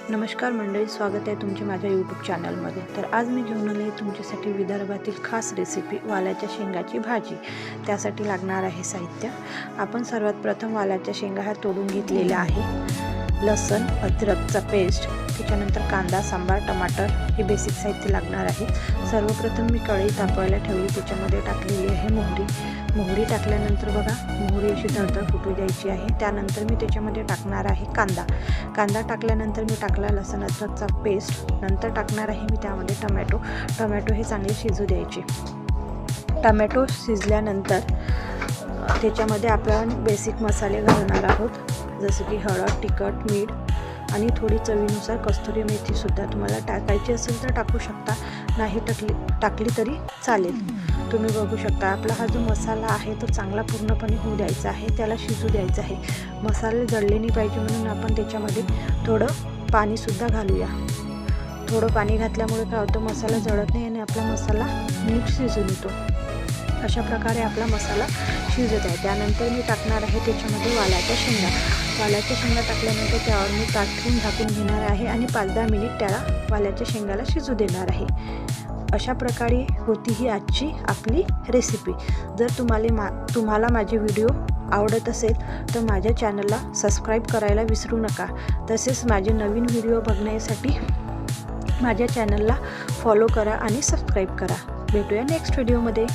नमस्कार मंडळी, स्वागत आहे तुमचे माझ्या यूट्यूब चॅनलमध्ये। तर आज मी घेऊन आले तुमच्यासाठी विदर्भातील खास रेसिपी वालाच्या शेंगाची भाजी। त्यासाठी लागणार आहे साहित्य। आपण सर्वात प्रथम वालाच्या शेंगा ह्या तोडून घेतलेल्या आहे। लसूण अद्रकचा पेस्ट, त्याच्यानंतर कांदा, सांबार, टमाटर हे बेसिक साहित्य लागणार आहे। सर्वप्रथम मी कढई तापवायला ठेवली, त्याच्यामध्ये टाकलेली आहे मोहरी टाकल्यानंतर बघा मोहरी अशी तडतड फुटू द्यायची आहे। त्यानंतर मी त्याच्यामध्ये टाकणार आहे कांदा टाकल्यानंतर मी टाकला लसूण अद्रकचा पेस्ट। नंतर टाकणार आहे मी त्यामध्ये टोमॅटो हे चांगले शिजू द्यायचे। टोमॅटो शिजल्यानंतर त्याच्यामध्ये आपण बेसिक मसाले घालणार आहोत, जसे की हळद, तिखट, मीठ आणि थोडी चवीनुसार कस्तुरी मेथी सुद्धा तुम्हाला टाकायची असेल तर टाकू शकता, नाही टाकली तरी चालेल। तुम्ही बघू शकता आपला हा जो मसाला आहे तो चांगला पूर्णपणे होऊ द्यायचा आहे, त्याला शिजू द्यायचं आहे। मसाले जळले नाही पाहिजे म्हणून आपण त्याच्यामध्ये थोडं पाणीसुद्धा घालूया। थोडं पाणी घातल्यामुळे काय होतं, मसाला जळत नाही आणि आपला मसाला नीट शिजून येतो। अशा प्रकारे आपला मसाला शिजत आहे। त्यानंतर मी टाकणार आहे त्याच्यामध्ये वालाच्या शेंगा टाकल्यानंतर त्यावर मी ताट ठेवून झाकून घेणार आहे आणि 5-10 मिनिट त्याला वालाच्या शेंगाला शिजू देणार आहे। अशा प्रकारे होती ही आजची आपली रेसिपी। जर तुम्हाला माझे व्हिडिओ आवडत असेल तर माझ्या चॅनलला सबस्क्राईब करायला विसरू नका। तसेच माझे नवीन व्हिडिओ बघण्यासाठी माझ्या चॅनलला फॉलो करा आणि सबस्क्राईब करा। भेटूया नेक्स्ट व्हिडिओमध्ये।